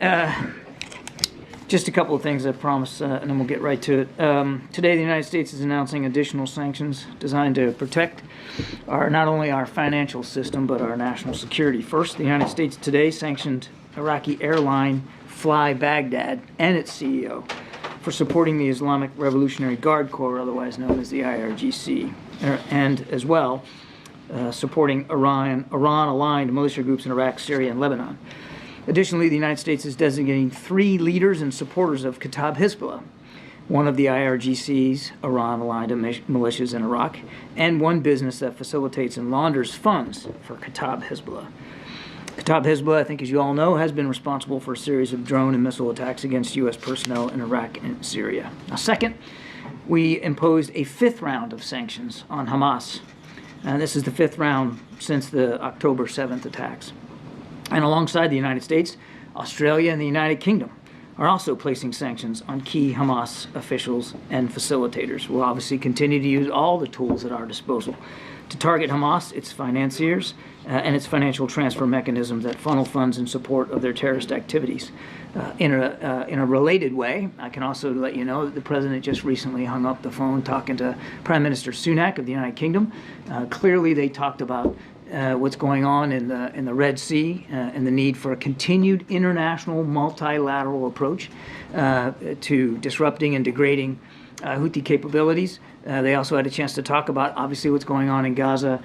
Just a couple of things I promise, and then we'll get right to it. Today, the United States is announcing additional sanctions designed to protect not only our financial system, but our national security. First, the United States today sanctioned Iraqi airline Fly Baghdad and its CEO for supporting the Islamic Revolutionary Guard Corps, otherwise known as the IRGC, and as well supporting Iran-aligned militia groups in Iraq, Syria, and Lebanon. Additionally, the United States is designating 3 leaders and supporters of Kataib Hezbollah, one of the IRGC's Iran-aligned militias in Iraq, and one business that facilitates and launders funds for Kataib Hezbollah. Kataib Hezbollah, I think as you all know, has been responsible for a series of drone and missile attacks against U.S. personnel in Iraq and Syria. Now, second, we imposed a 5th round of sanctions on Hamas. And this is the 5th round since the October 7th attacks. And alongside the United States, Australia and the United Kingdom are also placing sanctions on key Hamas officials and facilitators. We'll obviously continue to use all the tools at our disposal to target Hamas, its financiers, and its financial transfer mechanisms that funnel funds in support of their terrorist activities. In a related way, I can also let you know that the President just recently hung up the phone talking to Prime Minister Sunak of the United Kingdom. Clearly they talked about what's going on in the Red Sea and the need for a continued international multilateral approach to disrupting and degrading Houthi capabilities. They also had a chance to talk about, obviously, what's going on in Gaza,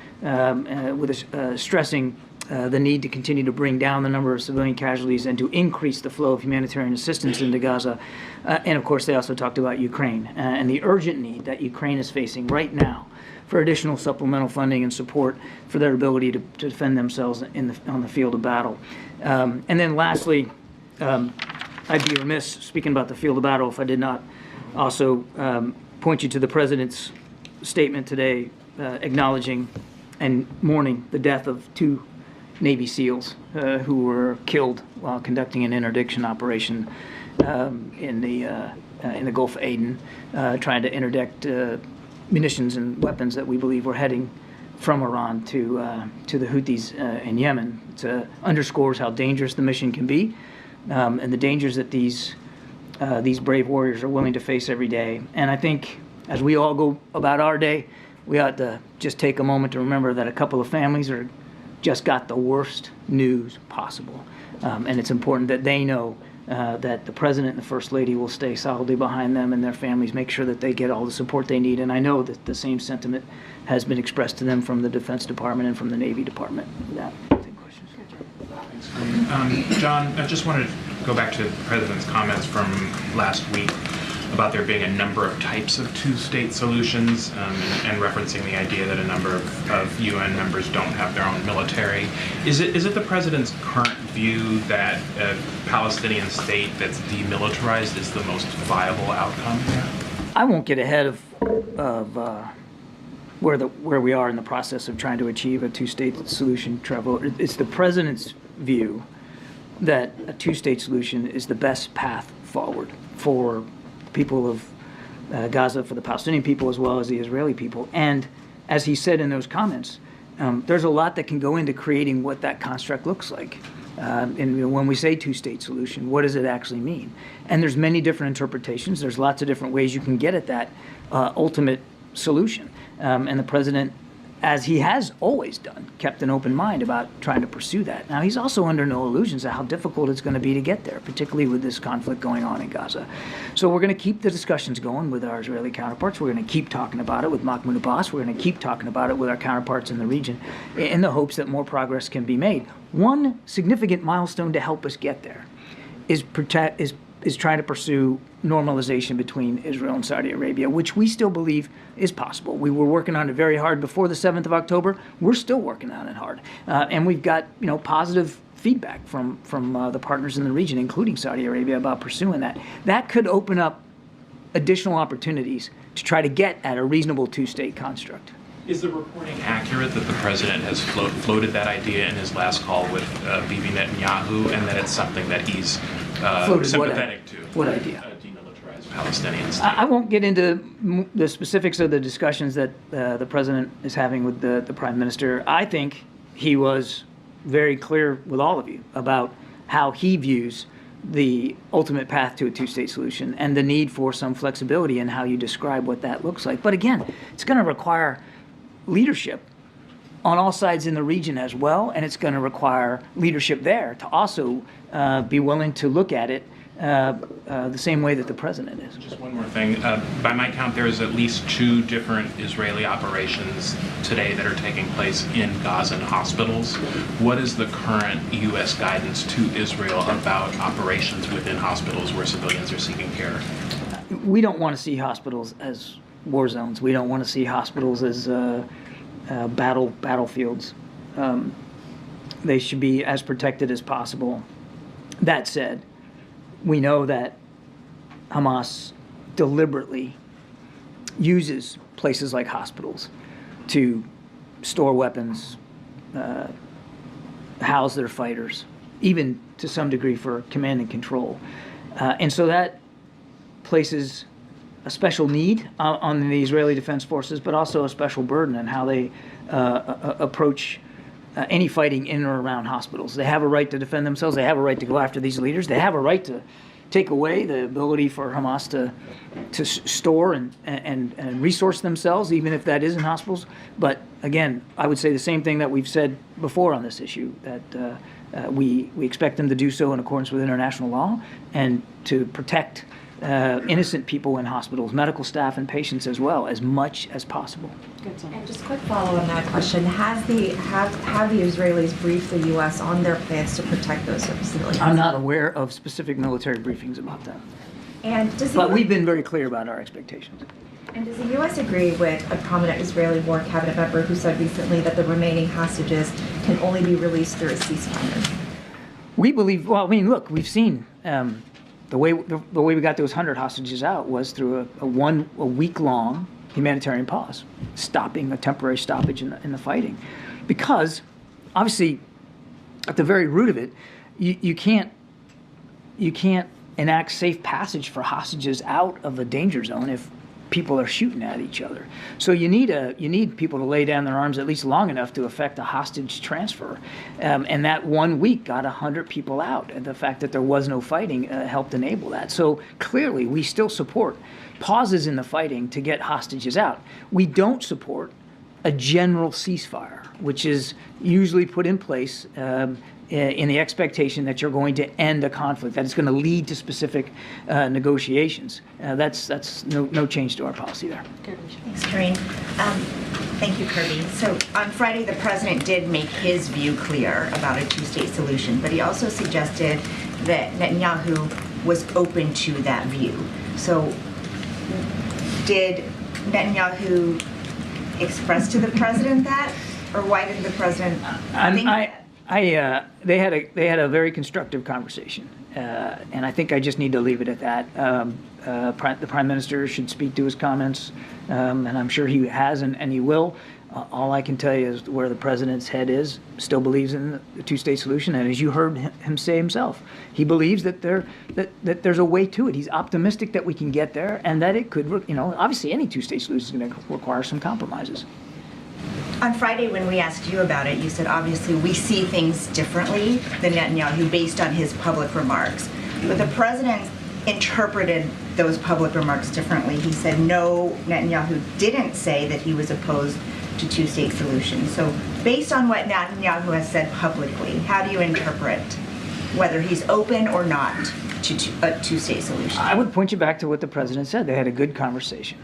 stressing the need to continue to bring down the number of civilian casualties and to increase the flow of humanitarian assistance into Gaza. And, of course, they also talked about Ukraine and the urgent need that Ukraine is facing right now for additional supplemental funding and support for their ability to defend themselves on the field of battle. And then lastly, I'd be remiss speaking about the field of battle if I did not also point you to the President's statement today acknowledging and mourning the death of 2 Navy SEALs who were killed while conducting an interdiction operation in the Gulf of Aden, trying to interdict munitions and weapons that we believe were heading from Iran to the Houthis in Yemen. It underscores how dangerous the mission can be, and the dangers that these brave warriors are willing to face every day. And I think as we all go about our day, we ought to just take a moment to remember that a couple of families just got the worst news possible. And it's important that they know that the President and the First Lady will stay solidly behind them and their families, make sure that they get all the support they need. And I know that the same sentiment has been expressed to them from the Defense Department and from the Navy Department. With that, take questions. Thanks. John, I just wanted to go back to the President's comments from last week about there being a number of types of 2-state solutions and referencing the idea that a number of UN members don't have their own military. Is it the President's current view that a Palestinian state that's demilitarized is the most viable outcome here? I won't get ahead of where we are in the process of trying to achieve a 2-state solution, Trevor. It's the President's view that a 2-state solution is the best path forward for people of Gaza, for the Palestinian people as well as the Israeli people. And as he said in those comments, there's a lot that can go into creating what that construct looks like. And when we say 2-state solution, what does it actually mean? And there's many different interpretations. There's lots of different ways you can get at that ultimate solution. And the President, as he has always done, kept an open mind about trying to pursue that. Now, he's also under no illusions of how difficult it's going to be to get there, particularly with this conflict going on in Gaza. So we're going to keep the discussions going with our Israeli counterparts. We're going to keep talking about it with Mahmoud Abbas. We're going to keep talking about it with our counterparts in the region in the hopes that more progress can be made. One significant milestone to help us get there is trying to pursue normalization between Israel and Saudi Arabia, which we still believe is possible. We were working on it very hard before the 7th of October. We're still working on it hard. And we've got, positive feedback from the partners in the region, including Saudi Arabia, about pursuing that. That could open up additional opportunities to try to get at a reasonable 2-state construct. Is the reporting accurate that the President has floated that idea in his last call with Bibi Netanyahu, and that it's something that he's sympathetic to? What idea? A demilitarized Palestinian state. I won't get into the specifics of the discussions that the President is having with the Prime Minister. I think he was very clear with all of you about how he views the ultimate path to a two-state solution and the need for some flexibility in how you describe what that looks like. But again, it's going to require leadership on all sides in the region as well, and it's going to require leadership there to also be willing to look at it the same way that the president is. Just one more thing. By my count, there's at least 2 different Israeli operations today that are taking place in Gazan hospitals. What is the current U.S. guidance to Israel about operations within hospitals where civilians are seeking care? We don't want to see hospitals as war zones. We don't want to see hospitals as battlefields. They should be as protected as possible. That said, we know that Hamas deliberately uses places like hospitals to store weapons, house their fighters, even to some degree for command and control. And so that places a special need on the Israeli Defense Forces, but also a special burden in how they approach any fighting in or around hospitals. They have a right to defend themselves. They have a right to go after these leaders. They have a right to take away the ability for Hamas to store and resource themselves, even if that is in hospitals. But again, I would say the same thing that we've said before on this issue, that we expect them to do so in accordance with international law and to protect innocent people in hospitals, medical staff and patients as well, as much as possible. And just quick follow on that question: have the Israelis briefed the U.S. on their plans to protect those civilians? I'm not aware of specific military briefings about that. And but we've been very clear about our expectations. And does the U.S. agree with a prominent Israeli war cabinet member who said recently that the remaining hostages can only be released through a ceasefire? We believe. Well, I mean, look, we've seen. The way we got those 100 hostages out was through a week-long humanitarian pause, stopping a temporary stoppage in the fighting, because obviously at the very root of it, you can't enact safe passage for hostages out of the danger zone if people are shooting at each other. So you need people to lay down their arms at least long enough to effect a hostage transfer. And that 1 week got 100 people out. And the fact that there was no fighting helped enable that. So clearly we still support pauses in the fighting to get hostages out. We don't support a general ceasefire, which is usually put in place in the expectation that you're going to end a conflict, that it's going to lead to specific negotiations. That's no change to our policy there. Thanks, Karine. Thank you, Kirby. So on Friday, the president did make his view clear about a two-state solution, but he also suggested that Netanyahu was open to that view. So did Netanyahu express to the president that, or why did the president think that? They had a very constructive conversation, and I think I just need to leave it at that. The Prime Minister should speak to his comments, and I'm sure he has and he will. All I can tell you is where the president's head is. Still believes in the two-state solution, and as you heard him say himself, he believes that there's a way to it. He's optimistic that we can get there, and that it could. Obviously, any two-state solution is going to require some compromises. On Friday, when we asked you about it, you said, obviously, we see things differently than Netanyahu based on his public remarks. But the president interpreted those public remarks differently. He said, no, Netanyahu didn't say that he was opposed to two-state solutions. So based on what Netanyahu has said publicly, how do you interpret whether he's open or not to a two-state solution? I would point you back to what the president said. They had a good conversation,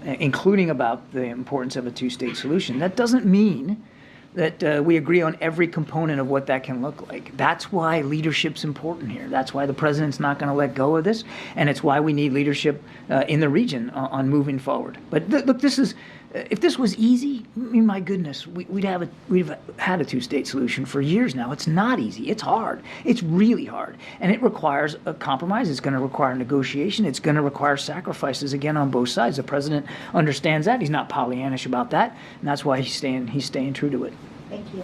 including about the importance of a two-state solution. That doesn't mean that we agree on every component of what that can look like. That's why leadership's important here. That's why the president's not going to let go of this, and it's why we need leadership in the region on moving forward. But look, if this was easy, I mean, my goodness, we'd have had a two-state solution for years now. It's not easy. It's hard. It's really hard, and it requires a compromise. It's going to require negotiation. It's going to require sacrifices again on both sides. The president understands that. He's not Pollyannish about that, and that's why he's staying true to it. Thank you.